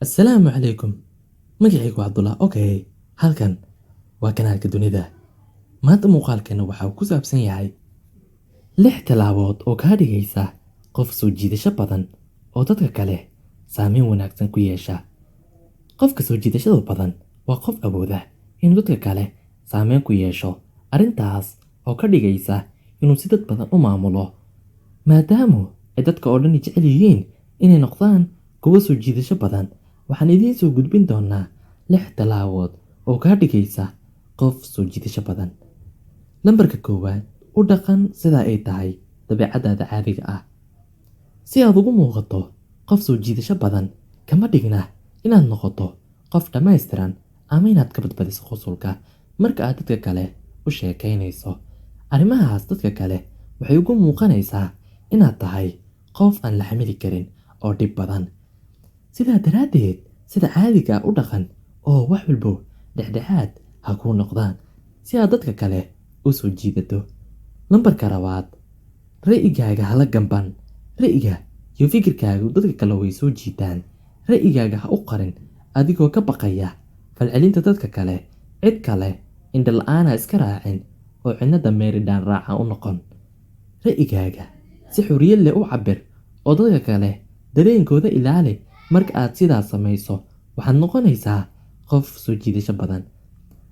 Assalaamu calaykum. Magacaygu waa Cabdullah. Halkan waa kanaalka dunida. Maanta muuqaalkeena waxa uu ku saabsan yahay 6 talaabood oo kaa dhigaysa qof soo jiidasho badan oo dadka kale saameyn wanaagsan ku yeesha. Qofka soo jiidashada badan waa qof awooda inuu dadka kale saameyn ku yeesho. Arrintaas oo ka dhigaysa inuu si dad badan u maamulo, maadaama ay dadka oo dhan jecel yihiin inay noqdaan kuwa soo jiidasho badan. Waxaan idiin soo gudbin doonaa 6 talaabood oo kaa dhigaysa qof soo jiidasho badan. Lambarka 1, u dhaqan sida ay tahay dabeecadaada caadiga ah. Si aad ugu muuqato qof soo jiidasho badan, kama dhigna inaad noqoto qof dhammaystiran ama inaad ka badbadiso qosolka marka aad dadka kale u sheekaynayso. Arrimahaas dadka kale waxay ugu muuqanaysaa inaad tahay qof aan la xamili karin oo dhib badan. Sidaa daraaddeed, sida caadiga u dhaqan oo wax walba dhexdhexaad ha kuu noqdaan si aad dadka kale u soo jiidato. Lambarka 2, ra'yigaaga hala gamban. Ra'yiga iyo fikirkaagu dadka kale way soo jiitaan. Ra'yigaaga ha u qarin adigoo ka baqaya falcelinta dadka kale. Cid kale indho la'aan ha iska raacin oo cidna dameeridhaan raaca u noqon. Ra'yigaaga si xorriyad leh u cabbir oo dadka kale dareenkooda ilaali. Marka aad sidaas samayso, waxaad noqonaysaa qof soo jiidasho badan.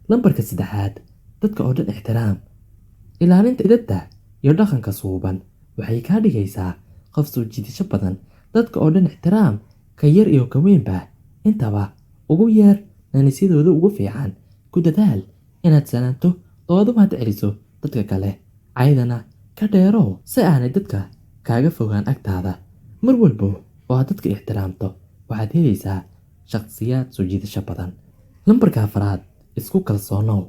Lambarka 3, dadka oo dhan ixtiraam. Ilaalinta edebta iyo dhaqanka suuban waxay kaa dhigaysaa qof soo jiidasho badan. Dadka oo dhan ixtiraam, ka yar iyo ka weynba, intaba ugu yeer naanisyadooda ugu fiican. Ku dadaal inaad salaanto oo aad u mahadceliso dadka kale. Caydana ka dheerow si aanay dadka kaaga fogaan agtaada. Mar walba oo aad dadka ixtiraamto, waxaad helaysaa shakhsiyaad soo jiidasho badan. Lambarka 4, isku kalsoonow.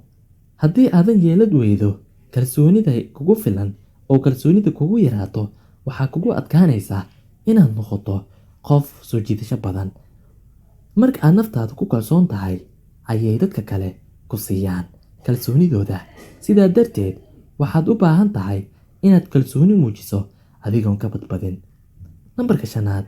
Haddii aadan yeelad weydo kalsoonida kugu filan oo kalsoonida kugu yaraato, waxaa kugu adkaanaysaa inaad noqoto qof soo jiidasho badan. Marka aad naftaada ku kalsoon tahay, ayay dadka kale ku siiyaan kalsoonidooda. Sidaa darteed, waxaad u baahan tahay inaad kalsooni muujiso adigoon ka badbadin. Lambarka 5,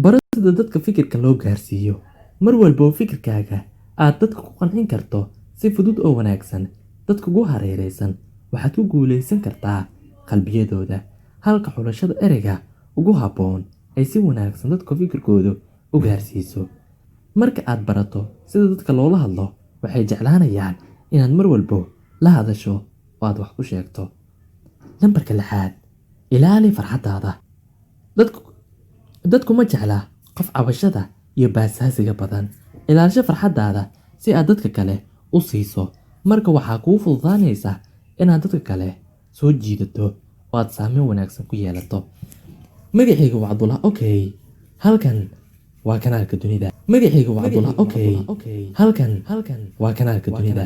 baro sida dadka fikirka loo gaarsiiyo. Mar walba oo fikirkaaga aad dadka ku qancin karto si fudud oo wanaagsan, dadka ugu hareeraysan waxaad ku guuleysan kartaa qalbiyadooda. Halka xulashada ereyga ugu habboon ay si wanaagsan dadka fikirkooda u gaarsiiso. Marka aad barato sida dadka loola hadlo, waxay jeclaanayaan inaad mar walba la hadasho oo aad wax u sheegto. Lambarka 6, ilaali farxaddaada. Dadku ma jecla qof cabashada iyo baasaasiga badan. Ilaasho farxaddaada si aad dadka kale u siiso. Marka waxaa kuu fududaanaysa inaad dadka kale soo jiidato oo aad saameyn wanaagsan ku yeelato. Magacaygu waa Cabdullah. Halkan waa kanaalka dunida. Magacaygu waa Cabdullah. Halkan waa kanaalka dunida.